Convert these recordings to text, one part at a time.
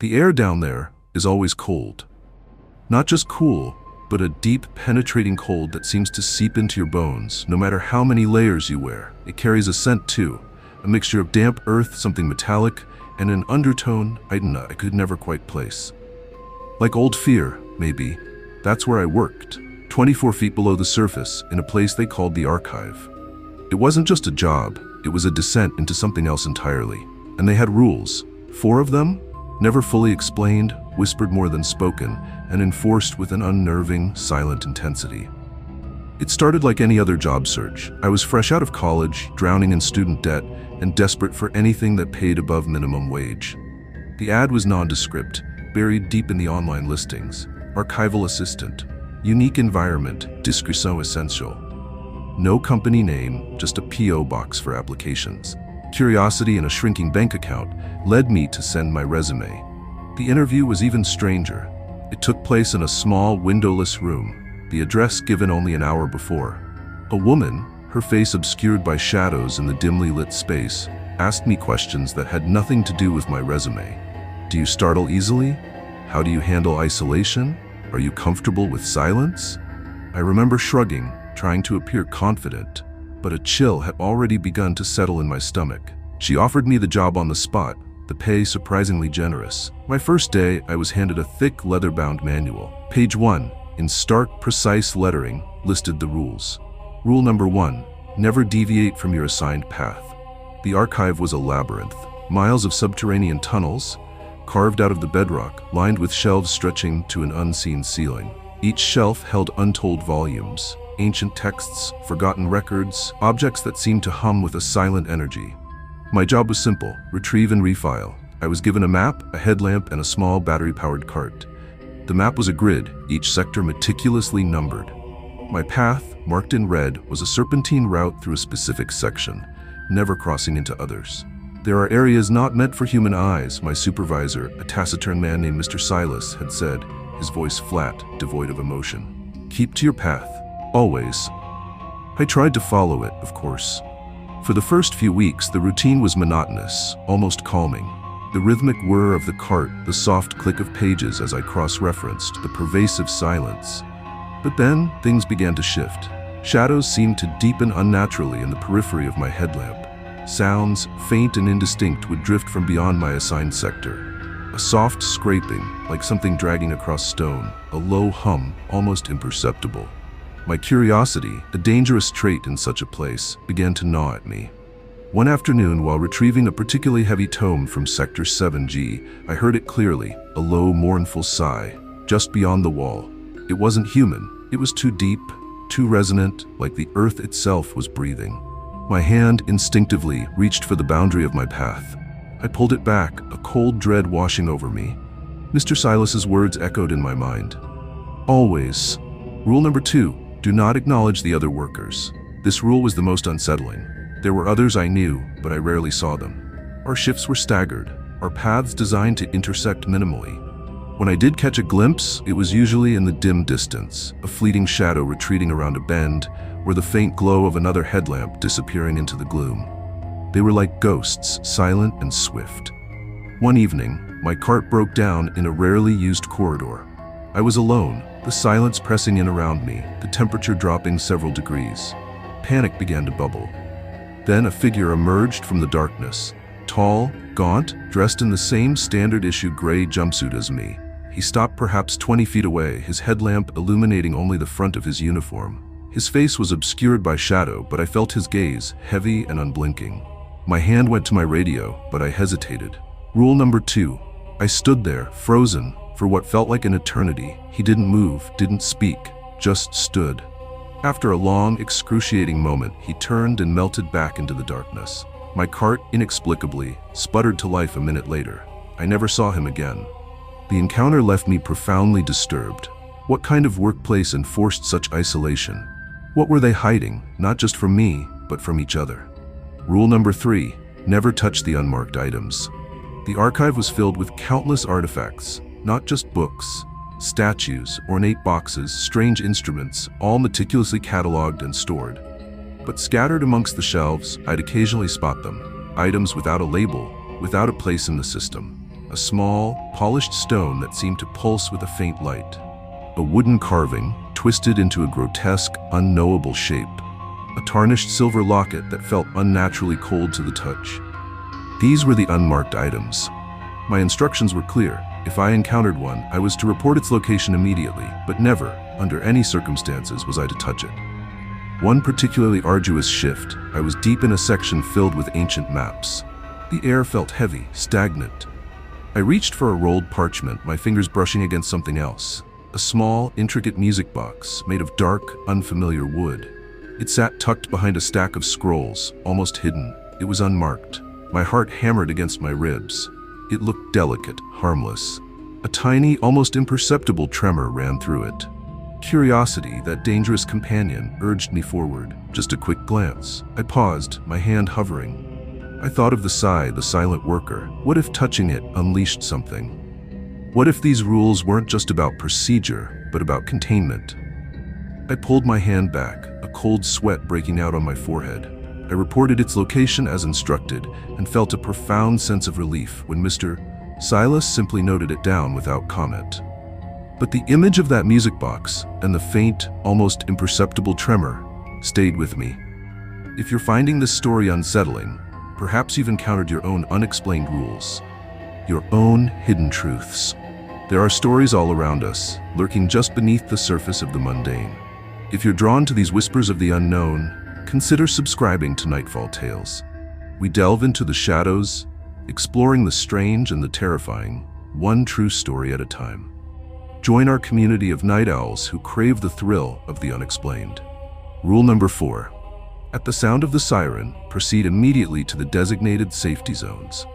The air down there is always cold. Not just cool, but a deep, penetrating cold that seems to seep into your bones, no matter how many layers you wear. It carries a scent too, a mixture of damp earth, something metallic, and an undertone I could never quite place. Like old fear, maybe. That's where I worked, 24 feet below the surface, in a place they called the archive. It wasn't just a job, it was a descent into something else entirely. And they had rules, 4 of them, never fully explained, whispered more than spoken, and enforced with an unnerving, silent intensity. It started like any other job search. I was fresh out of college, drowning in student debt, and desperate for anything that paid above minimum wage. The ad was nondescript, buried deep in the online listings. Archival assistant, unique environment, discretion essential. No company name, just a P.O. box for applications. Curiosity and a shrinking bank account led me to send my resume. The interview was even stranger. It took place in a small, windowless room, the address given only an hour before. A woman, her face obscured by shadows in the dimly lit space, asked me questions that had nothing to do with my resume. Do you startle easily? How do you handle isolation? Are you comfortable with silence? I remember shrugging, trying to appear confident, but a chill had already begun to settle in my stomach. She offered me the job on the spot, the pay surprisingly generous. My first day, I was handed a thick leather-bound manual. Page 1, in stark, precise lettering, listed the rules. Rule number 1, never deviate from your assigned path. The archive was a labyrinth, miles of subterranean tunnels, carved out of the bedrock, lined with shelves stretching to an unseen ceiling. Each shelf held untold volumes, ancient texts, forgotten records, objects that seemed to hum with a silent energy. My job was simple, retrieve and refile. I was given a map, a headlamp, and a small battery-powered cart. The map was a grid, each sector meticulously numbered. My path, marked in red, was a serpentine route through a specific section, never crossing into others. There are areas not meant for human eyes, my supervisor, a taciturn man named Mr. Silas, had said, his voice flat, devoid of emotion. Keep to your path, always. I tried to follow it, of course. For the first few weeks, the routine was monotonous, almost calming. The rhythmic whir of the cart, the soft click of pages as I cross-referenced, the pervasive silence. But then, things began to shift. Shadows seemed to deepen unnaturally in the periphery of my headlamp. Sounds, faint and indistinct, would drift from beyond my assigned sector. A soft scraping, like something dragging across stone, a low hum, almost imperceptible. My curiosity, a dangerous trait in such a place, began to gnaw at me. One afternoon, while retrieving a particularly heavy tome from Sector 7G, I heard it clearly, a low, mournful sigh, just beyond the wall. It wasn't human. It was too deep, too resonant, like the earth itself was breathing. My hand instinctively reached for the boundary of my path. I pulled it back, a cold dread washing over me. Mr. Silas's words echoed in my mind. Always. Rule number 2. Do not acknowledge the other workers. This rule was the most unsettling. There were others I knew, but I rarely saw them. Our shifts were staggered, our paths designed to intersect minimally. When I did catch a glimpse, it was usually in the dim distance, a fleeting shadow retreating around a bend, or the faint glow of another headlamp disappearing into the gloom. They were like ghosts, silent and swift. One evening, my cart broke down in a rarely used corridor. I was alone, the silence pressing in around me, the temperature dropping several degrees. Panic began to bubble. Then a figure emerged from the darkness. Tall, gaunt, dressed in the same standard-issue gray jumpsuit as me. He stopped perhaps 20 feet away, his headlamp illuminating only the front of his uniform. His face was obscured by shadow, but I felt his gaze, heavy and unblinking. My hand went to my radio, but I hesitated. Rule number 2. I stood there, frozen, for what felt like an eternity. He didn't move, didn't speak, just stood. After a long, excruciating moment, he turned and melted back into the darkness. My cart, inexplicably, sputtered to life a minute later. I never saw him again. The encounter left me profoundly disturbed. What kind of workplace enforced such isolation? What were they hiding, not just from me, but from each other? Rule number 3. Never touch the unmarked items. The archive was filled with countless artifacts, not just books, statues, ornate boxes, strange instruments, all meticulously cataloged and stored. But scattered amongst the shelves, I'd occasionally spot them. Items without a label, without a place in the system. a small, polished stone that seemed to pulse with a faint light. A wooden carving, twisted into a grotesque, unknowable shape. A tarnished silver locket that felt unnaturally cold to the touch. These were the unmarked items. My instructions were clear. If I encountered one, I was to report its location immediately, but never, under any circumstances, was I to touch it. One particularly arduous shift, I was deep in a section filled with ancient maps. The air felt heavy, stagnant. I reached for a rolled parchment, my fingers brushing against something else. A small, intricate music box made of dark, unfamiliar wood. It sat tucked behind a stack of scrolls, almost hidden. It was unmarked. My heart hammered against my ribs. It looked delicate, harmless. A tiny, almost imperceptible tremor ran through it. Curiosity, that dangerous companion, urged me forward. Just a quick glance. I paused, my hand hovering. I thought of the Psy, the silent worker. What if touching it unleashed something? What if these rules weren't just about procedure, but about containment? I pulled my hand back, a cold sweat breaking out on my forehead. I reported its location as instructed and felt a profound sense of relief when Mr. Silas simply noted it down without comment. But the image of that music box and the faint, almost imperceptible tremor stayed with me. If you're finding this story unsettling, perhaps you've encountered your own unexplained rules, your own hidden truths. There are stories all around us, lurking just beneath the surface of the mundane. If you're drawn to these whispers of the unknown, consider subscribing to Nightfall Tales. We delve into the shadows, exploring the strange and the terrifying, one true story at a time. Join our community of night owls who crave the thrill of the unexplained. Rule number 4. At the sound of the siren, proceed immediately to the designated safety zones.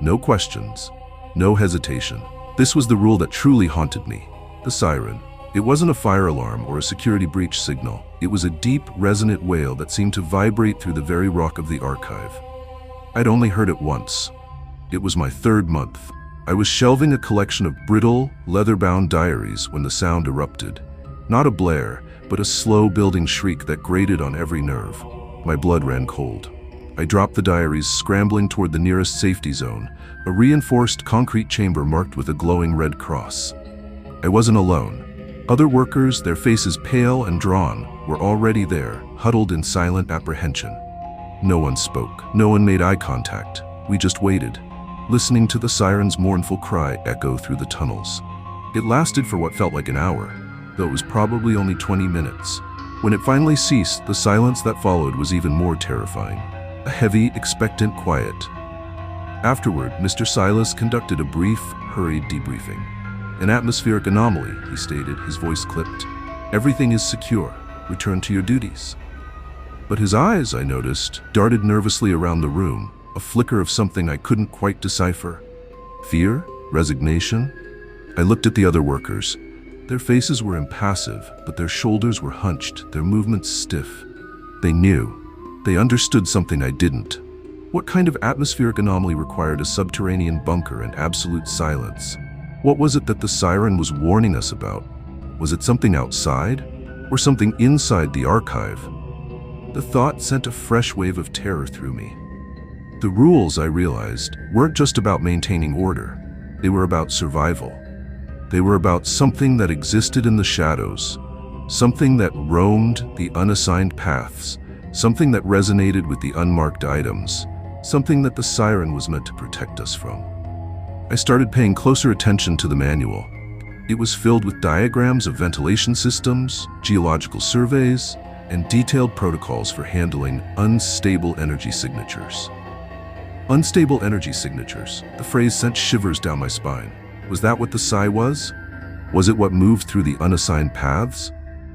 No questions, no hesitation. This was the rule that truly haunted me. The siren. It wasn't a fire alarm or a security breach signal. It was a deep, resonant wail that seemed to vibrate through the very rock of the archive. I'd only heard it once. It was my 3rd month. I was shelving a collection of brittle, leather-bound diaries when the sound erupted. Not a blare, but a slow-building shriek that grated on every nerve. My blood ran cold. I dropped the diaries, scrambling toward the nearest safety zone, a reinforced concrete chamber marked with a glowing red cross. I wasn't alone. Other workers, their faces pale and drawn, were already there, huddled in silent apprehension. No one spoke. No one made eye contact. We just waited, listening to the siren's mournful cry echo through the tunnels. It lasted for what felt like an hour, though it was probably only 20 minutes. When it finally ceased, the silence that followed was even more terrifying. A heavy, expectant quiet. Afterward, Mr. Silas conducted a brief, hurried debriefing. An atmospheric anomaly, he stated, his voice clipped. Everything is secure. Return to your duties. But his eyes, I noticed, darted nervously around the room, a flicker of something I couldn't quite decipher. Fear? Resignation? I looked at the other workers. Their faces were impassive, but their shoulders were hunched, their movements stiff. They knew. They understood something I didn't. What kind of atmospheric anomaly required a subterranean bunker and absolute silence? What was it that the siren was warning us about? Was it something outside? Or something inside the archive? The thought sent a fresh wave of terror through me. The rules, I realized, weren't just about maintaining order. They were about survival. They were about something that existed in the shadows, something that roamed the unassigned paths, something that resonated with the unmarked items, something that the siren was meant to protect us from. I started paying closer attention to the manual. It was filled with diagrams of ventilation systems, geological surveys, and detailed protocols for handling unstable energy signatures. Unstable energy signatures. The phrase sent shivers down my spine. Was that what the Psy was? Was it what moved through the unassigned paths?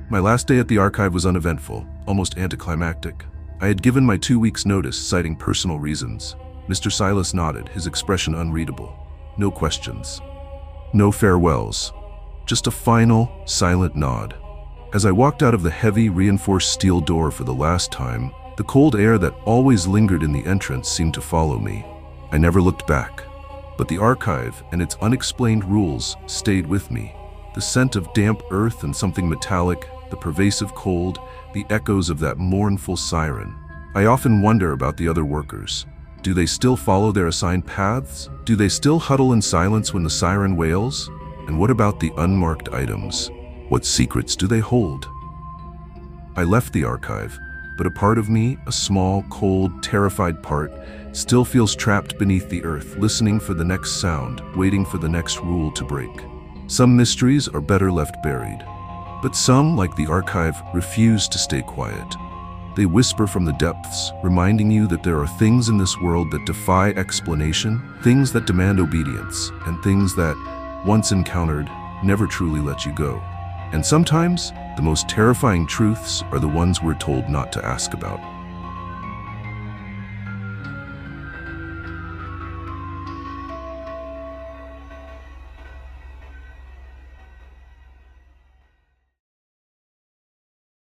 My last day at the archive was uneventful, almost anticlimactic. I had given my 2 weeks' notice, citing personal reasons. Mr. Silas nodded, his expression unreadable. No questions. No farewells. Just a final, silent nod. As I walked out of the heavy, reinforced steel door for the last time, the cold air that always lingered in the entrance seemed to follow me. I never looked back. But the archive and its unexplained rules stayed with me. The scent of damp earth and something metallic, the pervasive cold, the echoes of that mournful siren. I often wonder about the other workers. Do they still follow their assigned paths? Do they still huddle in silence when the siren wails? And what about the unmarked items? What secrets do they hold? I left the archive, but a part of me, a small, cold, terrified part, still feels trapped beneath the earth, listening for the next sound, waiting for the next rule to break. Some mysteries are better left buried, but some, like the archive, refuse to stay quiet. They whisper from the depths, reminding you that there are things in this world that defy explanation, things that demand obedience, and things that, once encountered, never truly let you go. And sometimes, the most terrifying truths are the ones we're told not to ask about.